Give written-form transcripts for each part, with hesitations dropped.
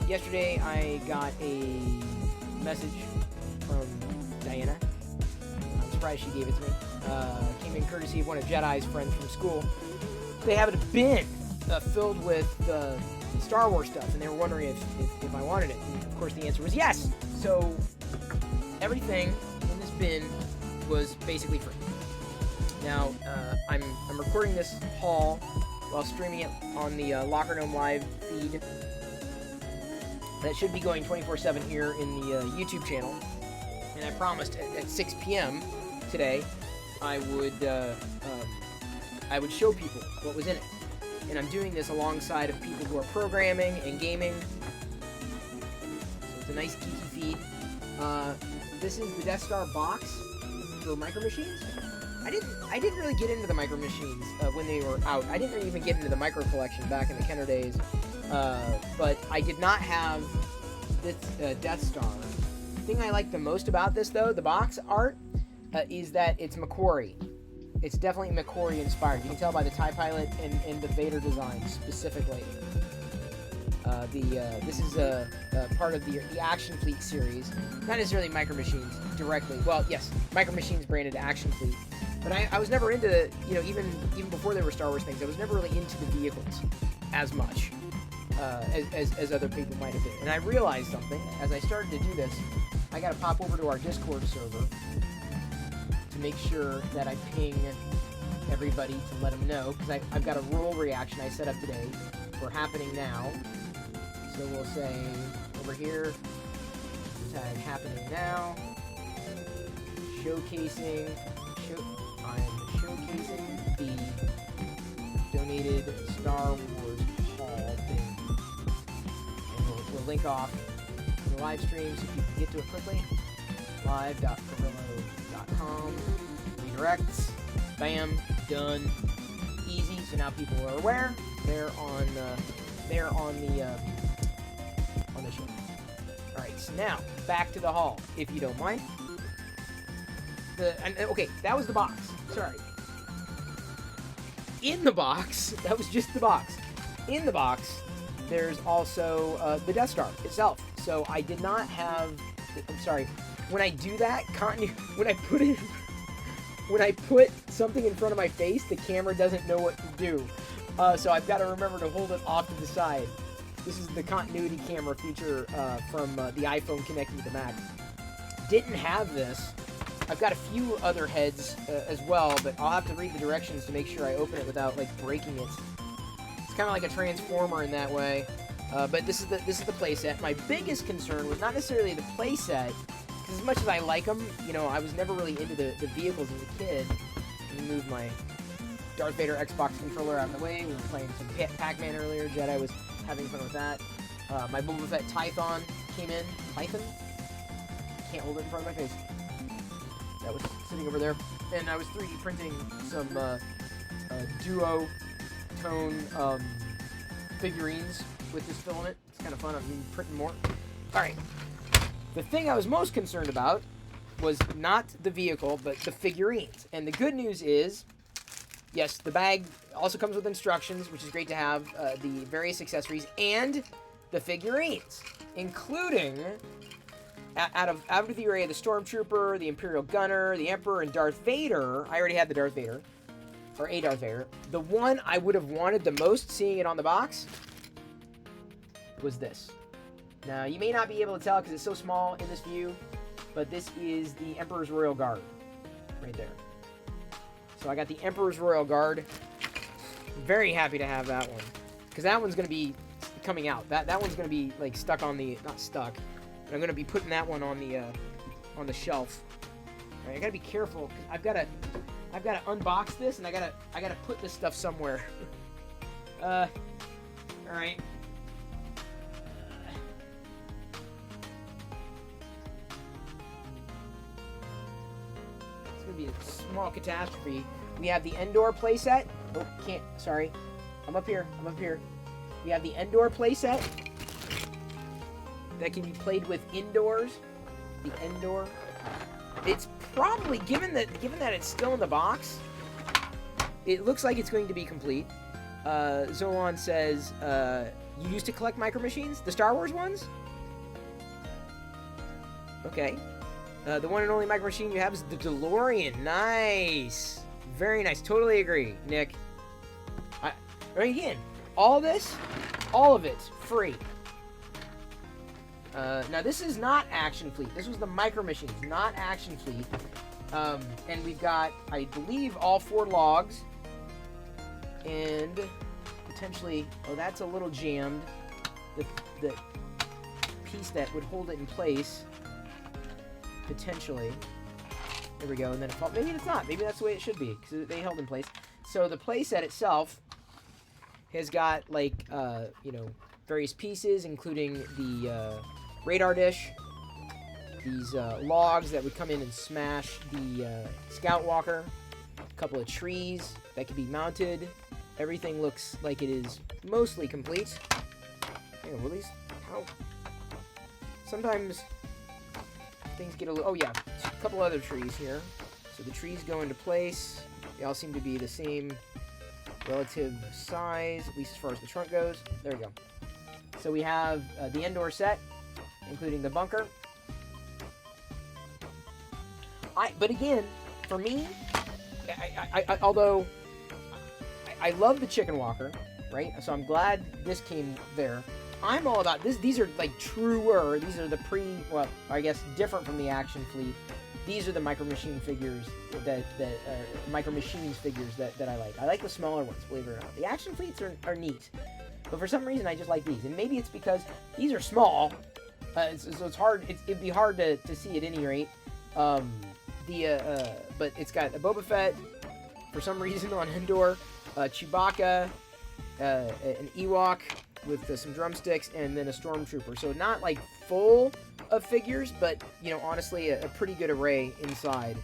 yesterday I got a message from Diana. I'm surprised she gave it to me. Came in courtesy of one of Jedi's friends from school. They have a bin filled with Star Wars stuff, and they were wondering if I wanted it. And of course, the answer was yes. So everything in this bin was basically free. Now, I'm recording this haul while streaming it on the Locker Gnome Live feed. That should be going 24/7 here in the YouTube channel. And I promised at 6 p.m. today I would show people what was in it. And I'm doing this alongside of people who are programming and gaming. So it's a nice geeky feed. This is the Death Star box for Micro Machines. I didn't really get into the Micro Machines when they were out. I didn't even get into the Micro Collection back in the Kenner days. But I did not have this Death Star. The thing I like the most about this, though, the box art, is that it's McQuarrie. It's definitely McQuarrie inspired. You can tell by the TIE Pilot and the Vader design specifically. This is a part of the Action Fleet series. Not necessarily Micro Machines directly. Well, yes, Micro Machines branded Action Fleet. But I was never into, even before there were Star Wars things, I was never really into the vehicles as much as other people might have been. And I realized something. As I started to do this, I got to pop over to our Discord server to make sure that I ping everybody to let them know, because I've got a rule reaction I set up today for happening now. So we'll say over here, tag happening now, I'm showcasing the donated Star Wars haul thing. And we'll link off the live stream so you can get to it quickly. live.perillo.com. Redirects. Bam. Done. Easy. So now people are aware. They're on the show. Alright, so now back to the haul, if you don't mind. Okay, that was the box. Sorry. In the box, that was just the box. In the box, there's also the Death Star itself. So I did not have. I'm sorry. When I do that, when I put something in front of my face, the camera doesn't know what to do. So I've got to remember to hold it off to the side. This is the continuity camera feature from the iPhone connecting to the Mac. Didn't have this. I've got a few other heads as well, but I'll have to read the directions to make sure I open it without breaking it. It's kind of like a transformer in that way. But this is the playset. My biggest concern was not necessarily the playset, because as much as I like them, I was never really into the vehicles as a kid. Let me move my Darth Vader Xbox controller out of the way. We were playing some Pac-Man earlier. Jedi was having fun with that. My Boba Fett Tython came in. Tython? Can't hold it in front of my face. That was sitting over there. And I was 3D printing some duo-tone figurines with this filament. It's kind of fun. I'm printing more. Alright. The thing I was most concerned about was not the vehicle, but the figurines. And the good news is, yes, the bag also comes with instructions, which is great to have, the various accessories, and the figurines, including, out of the array of the Stormtrooper, the Imperial Gunner, the Emperor, and Darth Vader. I already had the Darth Vader, or a Darth Vader. The one I would have wanted the most, seeing it on the box, was this. Now, you may not be able to tell because it's so small in this view, but this is the Emperor's Royal Guard, right there. So I got the Emperor's Royal Guard. Very happy to have that one, because that one's going to be coming out. That one's going to be stuck on the, not stuck, but I'm going to be putting that one on the shelf. All right, I got to be careful, because I've got to unbox this, and I got to put this stuff somewhere. All right. Be a small catastrophe. We have the Endor playset. Oh, can't. Sorry. I'm up here. We have the Endor playset that can be played with indoors. The Endor. It's probably, given that it's still in the box, it looks like it's going to be complete. Zolan says You used to collect Micro Machines? The Star Wars ones? Okay. The one and only Micro Machine you have is the DeLorean. Nice. Very nice. Totally agree, Nick. Again, all this, all of it's free. Now, this is not Action Fleet. This was the Micro Machines, not Action Fleet. And we've got, I believe, all 4 logs. And potentially, oh, that's a little jammed. The piece that would hold it in place. Potentially. There we go. And then it maybe it's not. Maybe that's the way it should be, because they held in place. So the playset itself has got, like, various pieces, including the radar dish, these logs that would come in and smash the Scout Walker, a couple of trees that could be mounted. Everything looks like it is mostly complete. Hang on, at least how? Sometimes things get a little. Oh yeah, a couple other trees here. So the trees go into place. They all seem to be the same relative size, at least as far as the trunk goes. There we go. So we have the Endor set, including the bunker. But again, for me, although I love the Chicken Walker, right? So I'm glad this came there. I'm all about this. These are like truer. These are the well, I guess different from the Action Fleet. These are the Micro Machine figures Micro Machines figures that I like. I like the smaller ones, believe it or not. The Action Fleets are neat, but for some reason I just like these. And maybe it's because these are small, so it's hard. It'd be hard to see at any rate. But it's got a Boba Fett for some reason on Endor, Chewbacca, an Ewok with some drumsticks, and then a Stormtrooper. So not like full of figures, but honestly, a pretty good array inside.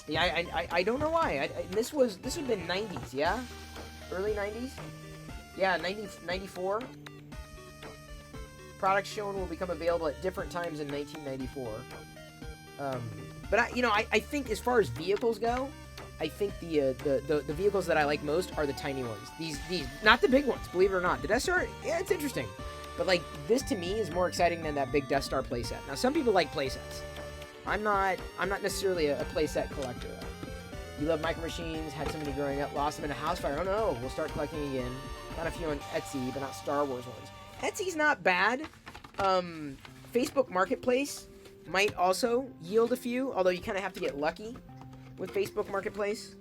Yeah, I don't know why. This would have been 90s, yeah, early 90s, yeah, 94. Products shown will become available at different times in 1994. But I think as far as vehicles go, I think the vehicles that I like most are the tiny ones. These not the big ones, believe it or not. The Death Star, yeah, it's interesting, but like this to me is more exciting than that big Death Star playset. Now some people like playsets. I'm not necessarily a playset collector. You love Micro Machines, had so many growing up, lost them in a house fire. Oh no, we'll start collecting again. Got a few on Etsy, but not Star Wars ones. Etsy's not bad. Facebook Marketplace might also yield a few, although you kind of have to get lucky with Facebook Marketplace.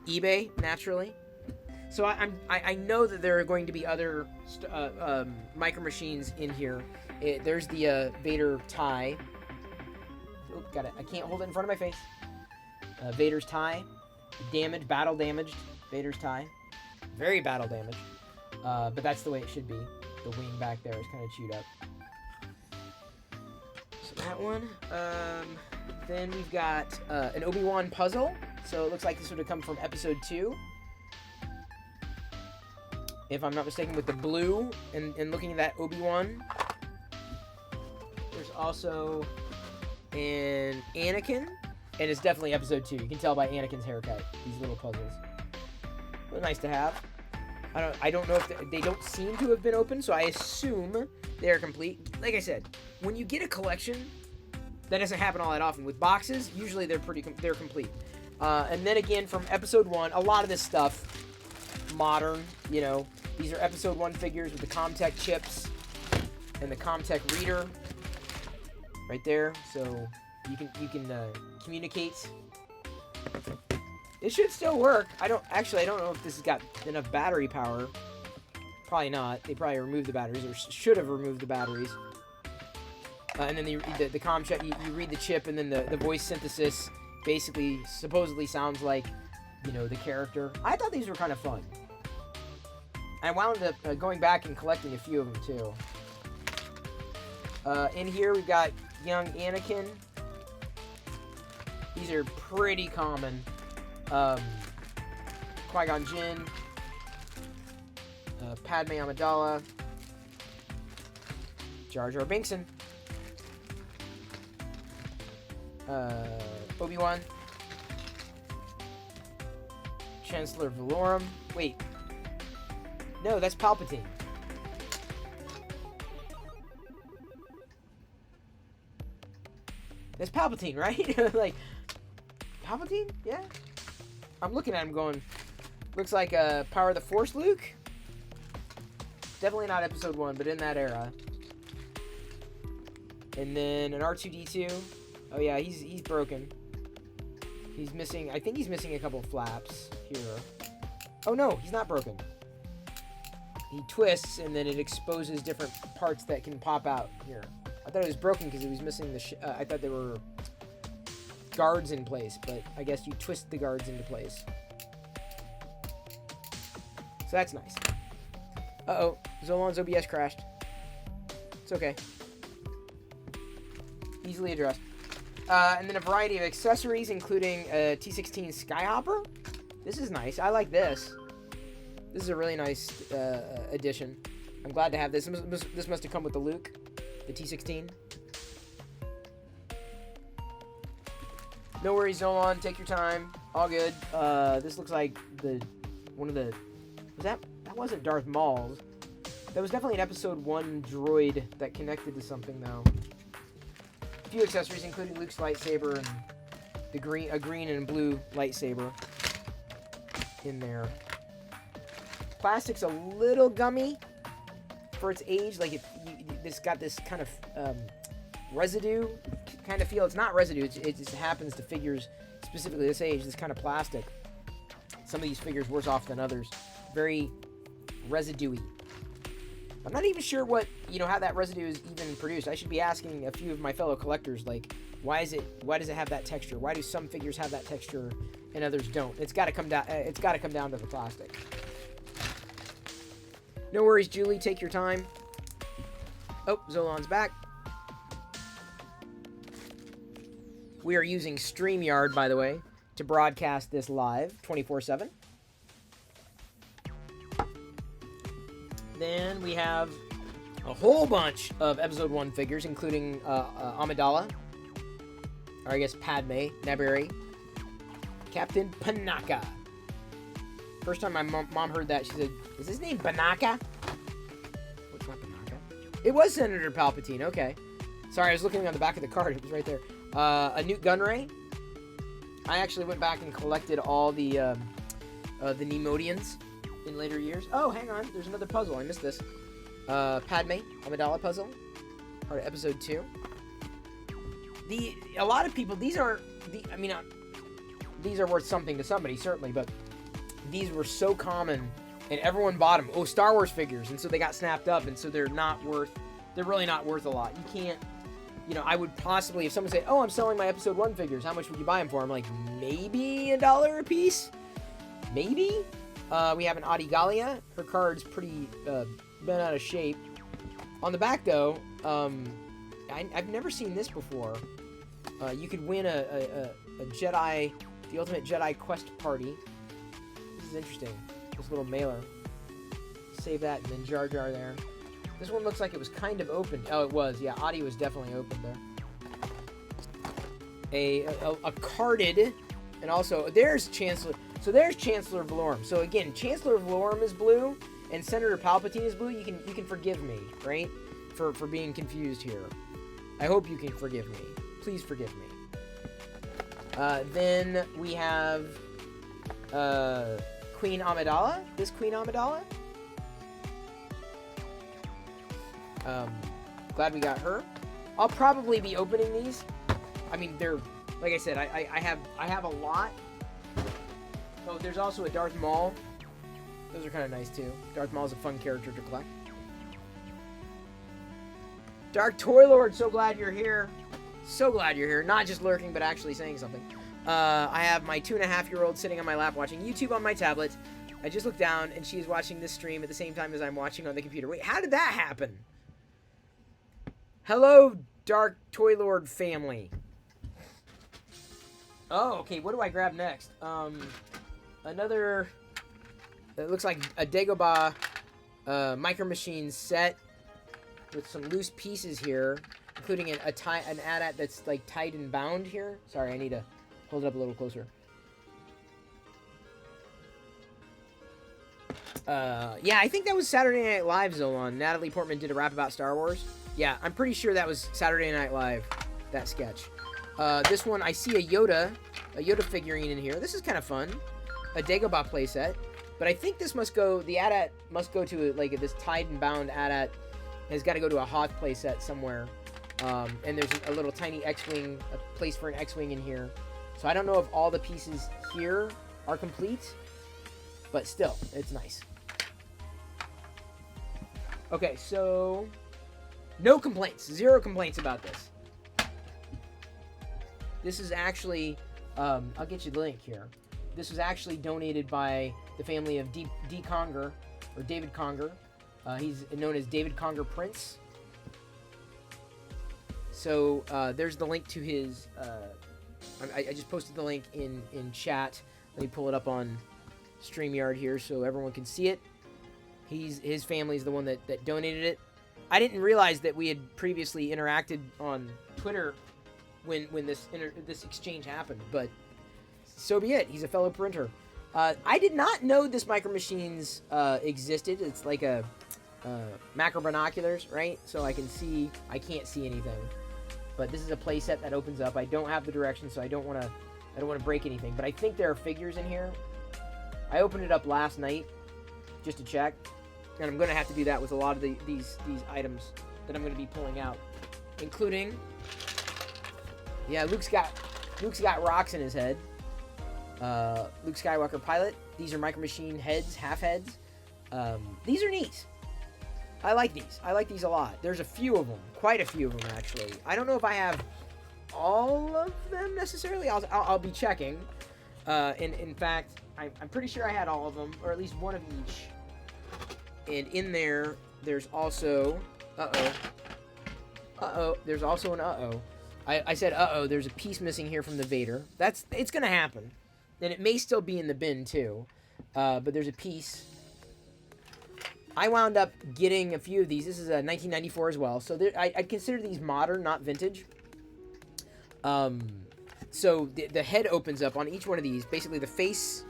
eBay, naturally. So I know that there are going to be other Micro Machines in here. There's the Vader tie. Oh, got it. I can't hold it in front of my face. Vader's tie. Battle damaged Vader's tie. Very battle damaged. But that's the way it should be. The wing back there is kind of chewed up. So that one. Then we've got an Obi-Wan puzzle. So it looks like this would have come from episode 2. If I'm not mistaken, with the blue and looking at that Obi-Wan. There's also an Anakin. And it's definitely episode 2. You can tell by Anakin's haircut. These little puzzles. They're nice to have. I don't know if they don't seem to have been opened, so I assume they're complete. Like I said, when you get a collection, that doesn't happen all that often. With boxes, usually they're complete. And then again, from episode 1, a lot of this stuff, modern, these are episode 1 figures with the Comtech chips and the Comtech reader right there, so you can communicate. It should still work. I don't know if this has got enough battery power. Probably not. They probably removed the batteries, or should have removed the batteries. And then the comm chip, you read the chip, and then the voice synthesis basically supposedly sounds like, the character. I thought these were kind of fun. I wound up going back and collecting a few of them too. In here we've got young Anakin. These are pretty common. Qui-Gon Jinn, Padme Amidala, Jar Jar Binkson, Obi-Wan, Chancellor Valorum. Wait, No, that's Palpatine. That's Palpatine, right? Like, Palpatine? Yeah. I'm looking at him going, looks like Power of the Force Luke. Definitely not episode 1, but in that era. And then an R2-D2. Oh yeah, he's broken. He's missing, I think he's missing a couple flaps here. Oh no, he's not broken. He twists and then it exposes different parts that can pop out here. I thought it was broken because it was missing the I thought there were guards in place, but I guess you twist the guards into place. So that's nice. Uh-oh, Zolan's OBS crashed. It's okay. Easily addressed. And then a variety of accessories, including a T-16 Skyhopper. This is nice. I like this. This is a really nice addition. I'm glad to have this. This must have come with the Luke, the T-16. No worries, Zolan. Take your time. All good. This looks like one of the... That wasn't Darth Maul's. That was definitely an episode 1 droid that connected to something, though. A few accessories, including Luke's lightsaber and a green and blue lightsaber in there. Plastic's a little gummy for its age. Like, it's got this kind of residue kind of feel. It's not residue. It just happens to figures specifically this age. This kind of plastic. Some of these figures worse off than others. Very residue-y. I'm not even sure what, how that residue is even produced. I should be asking a few of my fellow collectors, like, why does it have that texture? Why do some figures have that texture and others don't? It's got to come down. It's got to come down to the plastic. No worries, Julie. Take your time. Oh, Zolan's back. We are using StreamYard, by the way, to broadcast this live 24/7. Then we have a whole bunch of Episode 1 figures, including Amidala, or I guess Padme, Naberi, Captain Panaka. First time my mom heard that, she said, "Is his name Banaka?" What's not Banaka? It was Senator Palpatine, okay. Sorry, I was looking on the back of the card. It was right there. A Nute Gunray. I actually went back and collected all the Neimoidians in later years. Oh, hang on. There's another puzzle. I missed this. Padme, Amidala puzzle. Part of Episode 2. A lot of people, these are worth something to somebody, certainly, but these were so common, and everyone bought them. Oh, Star Wars figures, and so they got snapped up, and so they're really not worth a lot. You can't, I would possibly, if someone said, "Oh, I'm selling my Episode 1 figures, how much would you buy them for?" I'm like, maybe $1 a piece? Maybe? We have an Adi Gallia. Her card's pretty bent out of shape. On the back, though, I've never seen this before. You could win a Jedi, the Ultimate Jedi Quest Party. This is interesting. This little mailer. Save that, and then Jar Jar there. This one looks like it was kind of open. Oh, it was. Yeah, Adi was definitely open there. A carded, and also there's Chancellor. So there's Chancellor Valorum. So again, Chancellor Valorum is blue, and Senator Palpatine is blue. You can forgive me, right, for being confused here. I hope you can forgive me. Please forgive me. Then we have Queen Amidala. This Queen Amidala. Glad we got her. I'll probably be opening these. I mean, they're, like I said, I have a lot. Oh, there's also a Darth Maul. Those are kind of nice too. Darth Maul's a fun character to collect. Dark Toy Lord, so glad you're here. So glad you're here. Not just lurking, but actually saying something. I have my 2.5-year-old sitting on my lap watching YouTube on my tablet. I just looked down, and she is watching this stream at the same time as I'm watching on the computer. Wait, how did that happen? Hello, Dark Toy Lord family. Oh, okay, what do I grab next? Another... It looks like a Dagobah Micro Machines set with some loose pieces here, including an AT-AT that's like tied and bound here. Sorry, I need to hold it up a little closer. Yeah, I think that was Saturday Night Live, Zolon. Natalie Portman did a rap about Star Wars. Yeah, I'm pretty sure that was Saturday Night Live, that sketch. This one, I see a Yoda figurine in here. This is kind of fun. A Dagobah playset. But I think this must go, the AT-AT must go to, like, this Tied and Bound AT-AT has got to go to a Hoth playset somewhere. And there's a little tiny X-Wing, a place for an X-Wing in here. So I don't know if all the pieces here are complete, but still, it's nice. Okay, so no complaints. 0 complaints about this. This is actually, I'll get you the link here. This was actually donated by the family of D. Conger, or David Conger. He's known as David Conger Prince. So there's the link to his, I just posted the link in chat. Let me pull it up on StreamYard here so everyone can see it. His family is the one that donated it. I didn't realize that we had previously interacted on Twitter when this exchange happened, but so be it. He's a fellow printer. I did not know this Micro Machines existed. It's like a macro binoculars, right? So I can't see anything. But this is a playset that opens up. I don't have the directions, so I don't want to break anything. But I think there are figures in here. I opened it up last night just to check, and I'm going to have to do that with a lot of these items that I'm going to be pulling out, including, yeah, Luke's got rocks in his head. Luke Skywalker pilot. These are Micro Machine heads, half heads. These are neat. I like these. I like these a lot. There's a few of them, quite a few of them actually. I don't know if I have all of them necessarily. I'll be checking. In fact, I'm pretty sure I had all of them, or at least one of each. And in there, there's also, there's also an I said there's a piece missing here from the Vader. It's gonna happen, and it may still be in the bin too. But there's a piece. I wound up getting a few of these. This is a 1994 as well, so I'd consider these modern, not vintage. So the head opens up on each one of these. Basically, the face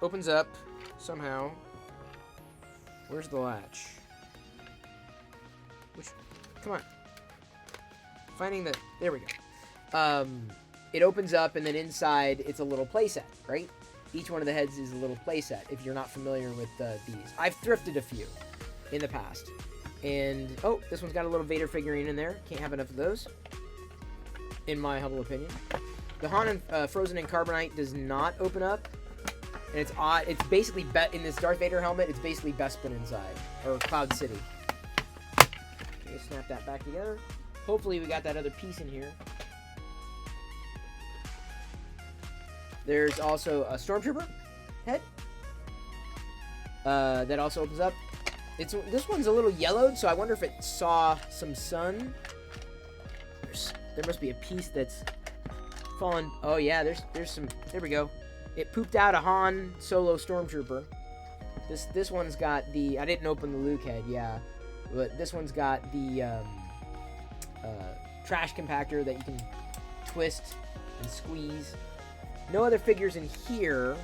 opens up somehow. Where's the latch? Come on. Finding the... There we go. It opens up, and then inside, it's a little playset, right? Each one of the heads is a little playset, if you're not familiar with these. I've thrifted a few in the past. And, oh, this one's got a little Vader figurine in there. Can't have enough of those, in my humble opinion. The Han and Frozen in Carbonite does not open up. And it's odd. It's basically, in this Darth Vader helmet, it's basically Bespin inside. Or Cloud City. Okay, snap that back together. Hopefully we got that other piece in here. There's also a Stormtrooper head. That also opens up. This one's a little yellowed, so I wonder if it saw some sun. There must be a piece that's fallen. Oh yeah, there's some. There we go. It pooped out a Han Solo Stormtrooper. This one's got the. I didn't open the Luke head, yeah, but this one's got the trash compactor that you can twist and squeeze. No other figures in here.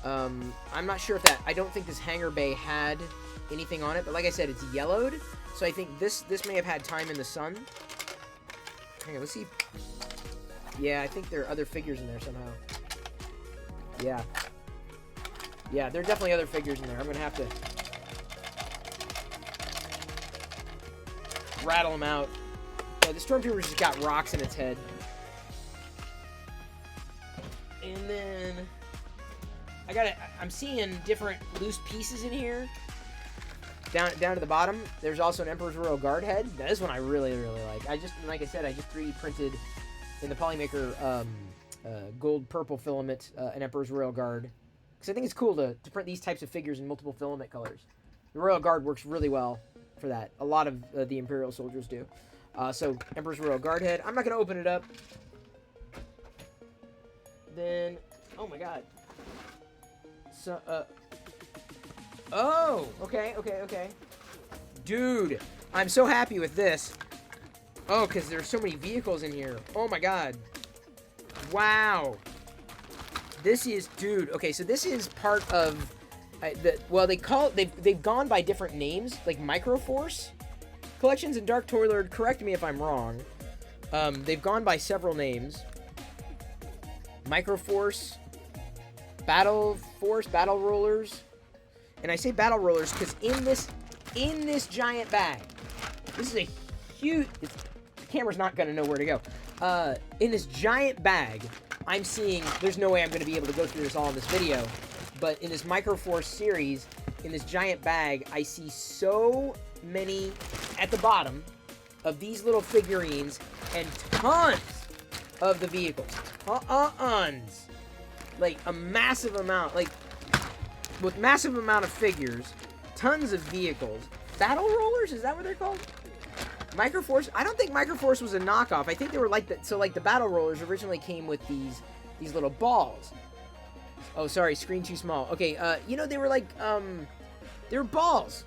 I'm not sure if that... I don't think this hangar bay had anything on it, but like I said, it's yellowed, so I think this may have had time in the sun. Hang on, let's see. Yeah, I think there are other figures in there somehow. Yeah. Yeah, there are definitely other figures in there. I'm going to have to rattle them out. Yeah, the Stormtrooper's just got rocks in its head. And then I'm seeing different loose pieces in here. Down to the bottom, there's also an Emperor's Royal Guard head. This one I really, really like. Like I said, I just 3D printed in the Polymaker gold purple filament an Emperor's Royal Guard. Because I think it's cool to print these types of figures in multiple filament colors. The Royal Guard works really well for that. A lot of the Imperial soldiers do. So Emperor's Royal Guard head. I'm not going to open it up. Then, oh my god. So, oh, okay. Dude, I'm so happy with this. Oh, because there's so many vehicles in here. Oh my god. Wow. This is, dude, okay, so this is part of they've gone by different names, like Microforce Collections and Dark Toy Lord. Correct me if I'm wrong. They've gone by several names. Microforce, Battle Force, Battle Rollers, and I say Battle Rollers because in this giant bag, this is a huge. The camera's not gonna know where to go. In this giant bag, I'm seeing. There's no way I'm gonna be able to go through this all in this video, but in this Microforce series, in this giant bag, I see so many at the bottom of these little figurines and tons of the vehicles. Tons. Like a massive amount, like with massive amount of figures, tons of vehicles. Battle Rollers, is that what they're called? Microforce? I don't think Microforce was a knockoff. I think they were like the, so like the Battle Rollers originally came with these little balls. Oh, sorry, screen too small. Okay, you know, they were like they were balls.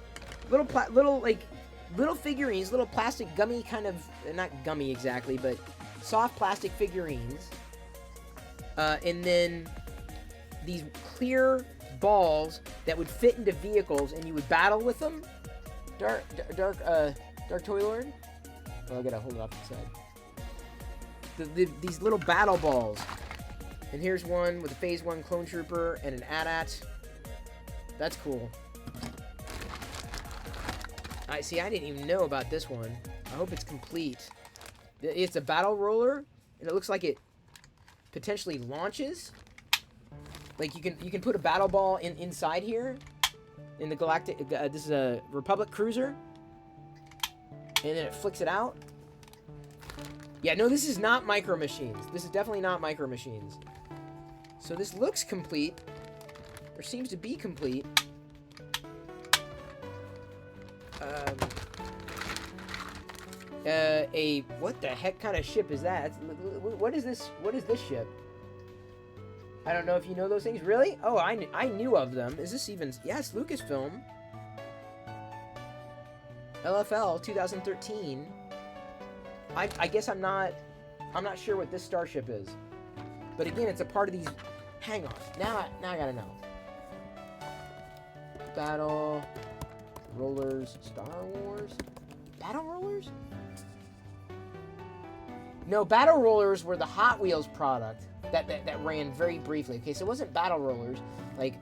Little figurines, little plastic gummy kind of, not gummy exactly, but soft plastic figurines. And then these clear balls that would fit into vehicles, and you would battle with them. Dark Toy Lord. Oh, I gotta hold it off the side. These little battle balls. And here's one with a Phase 1 Clone Trooper and an AT-AT. That's cool. I didn't even know about this one. I hope it's complete. It's a battle roller, and it looks like it potentially launches. Like you can put a battle ball inside here in the Galactic. This is a Republic cruiser, and then it flicks it out. Yeah, no, this is not Micro Machines. This is definitely not Micro Machines. So this looks complete, or seems to be complete. What the heck kind of ship is that? What is this? What is this ship? I don't know if you know those things. Really? Oh, I knew of them. Is this even? Yeah, it's Lucasfilm. LFL 2013. I guess I'm not sure what this starship is. But again, it's a part of these. Hang on. Now I gotta know. Battle Rollers, Star Wars, Battle Rollers. No, Battle Rollers were the Hot Wheels product that ran very briefly. Okay, so it wasn't Battle Rollers, like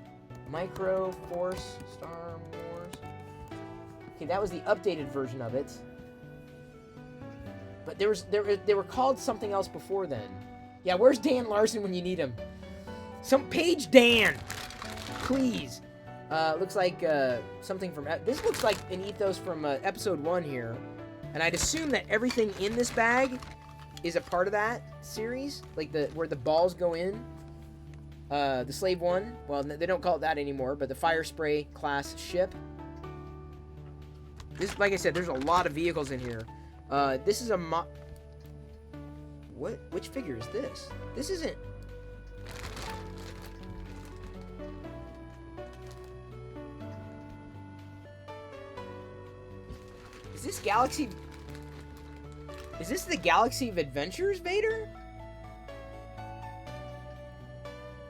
Micro Force Star Wars. Okay, that was the updated version of it. But they were called something else before then. Yeah, where's Dan Larson when you need him? Page Dan, please. Looks like something from. This looks like an ethos from episode 1 here, and I'd assume that everything in this bag is a part of that series, like where the balls go in. The Slave One. Well, they don't call it that anymore, but the Fire Spray class ship. This, like I said, there's a lot of vehicles in here. This is a what? Which figure is this? This isn't. Is this Galaxy? Is this the Galaxy of Adventures Vader?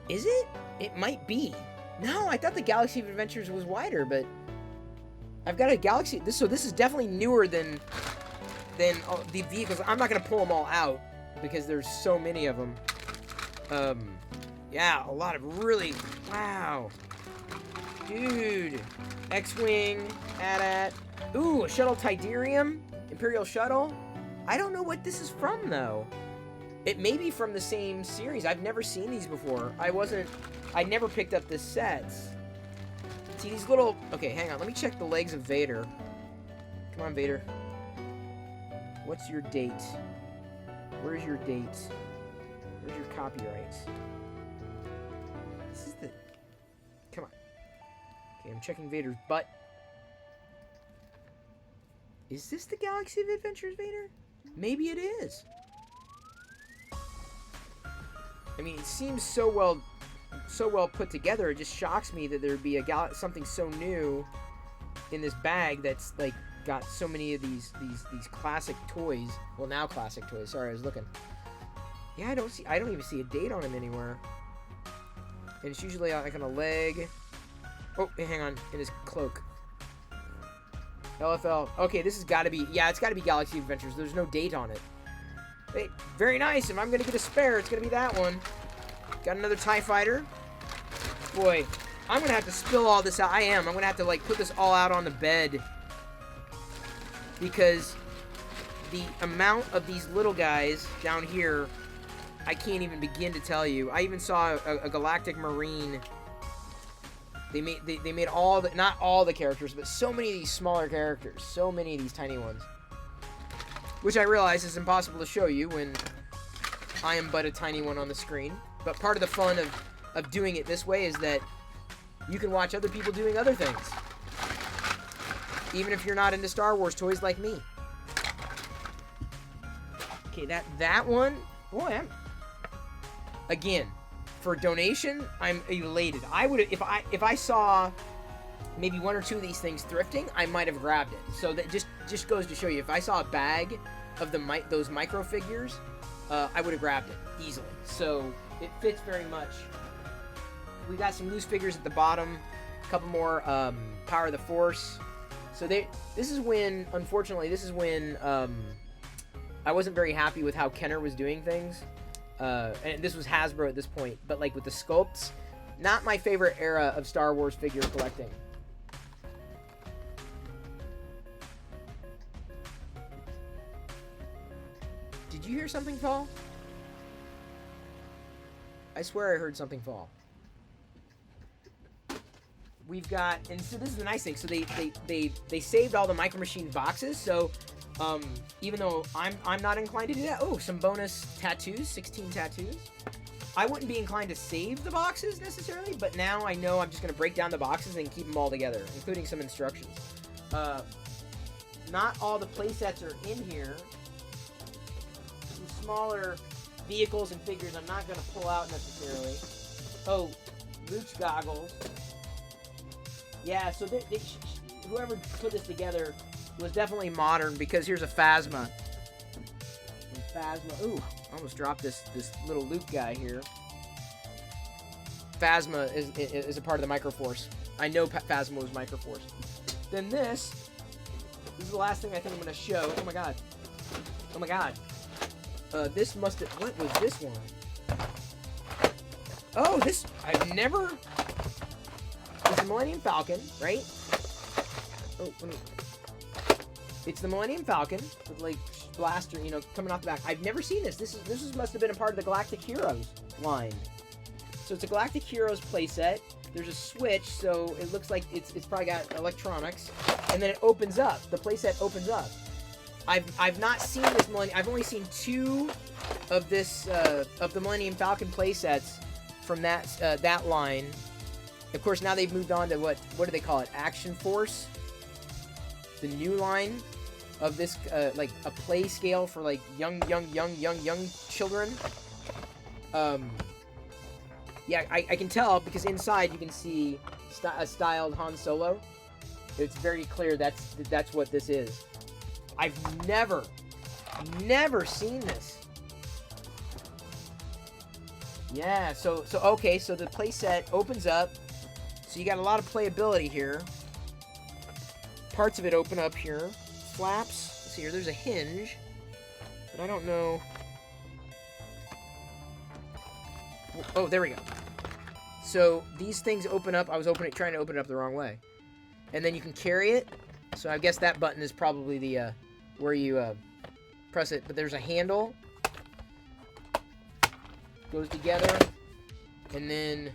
Is it? It might be. No, I thought the Galaxy of Adventures was wider, but I've got a Galaxy. So this is definitely newer than the vehicles. I'm not gonna pull them all out because there's so many of them. Yeah, a lot of really. Wow, dude. X-wing, AT-AT. Ooh, a shuttle Tidarium, Imperial shuttle. I don't know what this is from though. It may be from the same series. I've never seen these before. I never picked up this set. See these little. Okay, hang on. Let me check the legs of Vader. Come on, Vader. What's your date? Where's your date? Where's your copyright? This is the. Come on. Okay, I'm checking Vader's butt. Is this the Galaxy of Adventures Vader? Maybe it is. I mean, it seems so well put together. It just shocks me that there'd be something so new in this bag that's like got so many of these classic toys. Well, now classic toys. Sorry, I was looking. Yeah, I don't even see a date on him anywhere. And it's usually like on a leg. Oh, hang on. In his cloak. LFL. Okay, this has got to be... Yeah, it's got to be Galaxy Adventures. There's no date on it. Hey, very nice. If I'm going to get a spare, it's going to be that one. Got another TIE Fighter. Boy, I'm going to have to spill all this out. I am. I'm going to have to, like, put this all out on the bed. Because the amount of these little guys down here, I can't even begin to tell you. I even saw a Galactic Marine. They made all the, not all the characters, but so many of these smaller characters. So many of these tiny ones. Which I realize is impossible to show you when I am but a tiny one on the screen. But part of the fun of doing it this way is that you can watch other people doing other things. Even if you're not into Star Wars toys like me. Okay, that one, boy, again, for donation, I'm elated. I would, if I saw maybe one or two of these things thrifting, I might have grabbed it. So that just goes to show you, if I saw a bag of those micro figures, I would have grabbed it easily. So it fits very much. We got some loose figures at the bottom, a couple more Power of the Force. So this is when, unfortunately, I wasn't very happy with how Kenner was doing things. And this was Hasbro at this point, but like with the sculpts, not my favorite era of Star Wars figure collecting. Did you hear something fall? I swear I heard something fall. We've got, and so this is the nice thing. So they saved all the Micro Machines boxes. So even though I'm not inclined to do that. Oh, some bonus tattoos, 16 tattoos. I wouldn't be inclined to save the boxes necessarily, but now I know I'm just going to break down the boxes and keep them all together, including some instructions. Not all the playsets are in here. Some smaller vehicles and figures I'm not going to pull out necessarily. Oh, Luch goggles. Yeah, so whoever put this together was definitely modern, because here's a Phasma. Ooh, I almost dropped this little Luke guy here. Phasma is a part of the Microforce. I know Phasma was Microforce. Then this is the last thing I think I'm going to show. Oh my god. Oh my god. This must have... What was this one? Oh, this... I've never... It's the Millennium Falcon, right? Oh, let me... It's the Millennium Falcon with, like, blaster, you know, coming off the back. I've never seen this. This must have been a part of the Galactic Heroes line. So it's a Galactic Heroes playset. There's a switch, so it looks like it's probably got electronics. And then it opens up. The playset opens up. I've not seen this Millennium... I've only seen two of this, of the Millennium Falcon playsets from that line. Of course, now they've moved on to what do they call it? Action Force. The new line of this, like a play scale for like young children. Yeah, I can tell because inside you can see a styled Han Solo. It's very clear that's what this is. I've never seen this. Yeah, so okay, so the playset opens up. So you got a lot of playability here. Parts of it open up here. Flaps. Let's see here. There's a hinge. But I don't know. Oh, there we go. So these things open up. I was trying to open it up the wrong way. And then you can carry it. So I guess that button is probably the where you press it. But there's a handle. Goes together. And then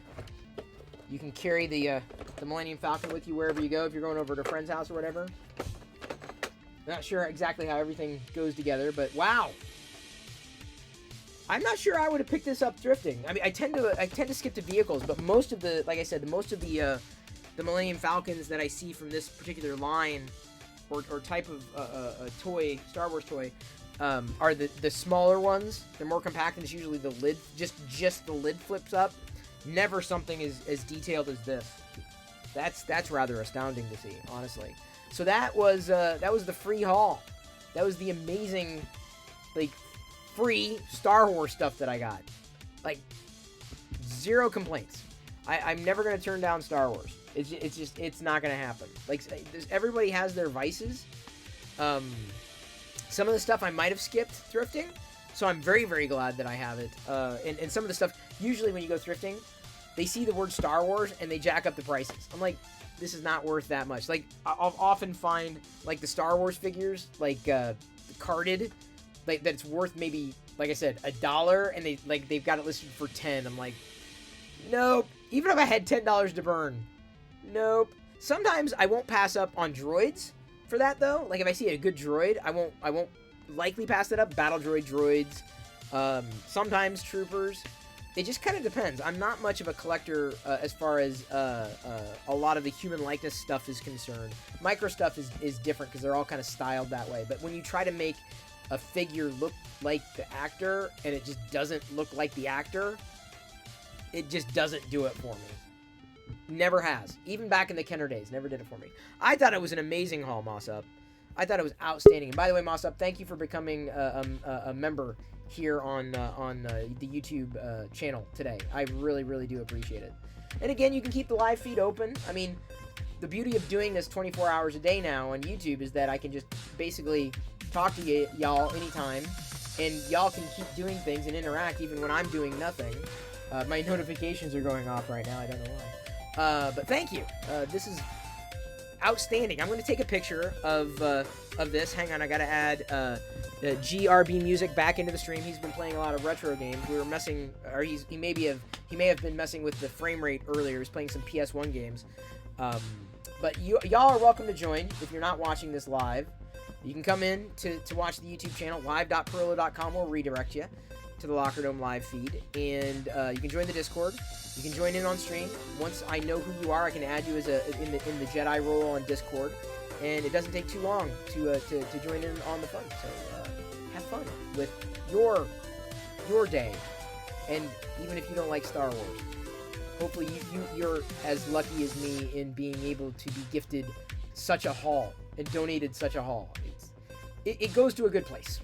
you can carry the Millennium Falcon with you wherever you go if you're going over to a friend's house or whatever. Not sure exactly how everything goes together, but wow. I'm not sure I would have picked this up thrifting. I mean, I tend to skip to vehicles, but most of the, like I said, most of the Millennium Falcons that I see from this particular line or type of toy, Star Wars toy, are the smaller ones. They're more compact, and it's usually the lid, just the lid flips up. Never something as detailed as this. That's rather astounding to see, honestly. So that was the free haul. That was the amazing, like, free Star Wars stuff that I got. Like, zero complaints. I'm never gonna turn down Star Wars. It's not gonna happen. Like, everybody has their vices. Some of the stuff I might have skipped thrifting, so I'm very, very glad that I have it. And some of the stuff, usually when you go thrifting, they see the word Star Wars and they jack up the prices. I'm like, this is not worth that much. Like, I'll often find, like, the Star Wars figures, like, carded, like, that's worth maybe, like I said, $1, and they've got it listed for 10. I'm like, nope. Even if I had $10 to burn, nope. Sometimes I won't pass up on droids for that, though. Like, if I see a good droid, I won't likely pass it up. Battle droids, sometimes troopers. It just kind of depends. I'm not much of a collector as far as a lot of the human likeness stuff is concerned. Micro stuff is different because they're all kind of styled that way. But when you try to make a figure look like the actor and it just doesn't look like the actor, it just doesn't do it for me. Never has. Even back in the Kenner days, never did it for me. I thought it was an amazing haul, Mossup. I thought it was outstanding. And by the way, Mossup, thank you for becoming a member here on the YouTube channel today. I really, really do appreciate it. And again, you can keep the live feed open. I mean, the beauty of doing this 24 hours a day now on YouTube is that I can just basically talk to y'all anytime, and y'all can keep doing things and interact even when I'm doing nothing. My notifications are going off right now. I don't know why. But thank you. This is outstanding. I'm going to take a picture of this. Hang on, I got to add GRB Music back into the stream. He's been playing a lot of retro games. We were messing, or he may have been messing with the frame rate earlier. He's playing some PS1 games. But y'all are welcome to join if you're not watching this live. You can come in to watch the YouTube channel, live.pirillo.com. We'll redirect you to the Locker Dome live feed. And you can join the Discord. You can join in on stream. Once I know who you are, I can add you as in the Jedi role on Discord. And it doesn't take too long to join in on the fun. So have fun with your day. And even if you don't like Star Wars, hopefully you're as lucky as me in being able to be gifted such a haul and donated such a haul. It goes to a good place.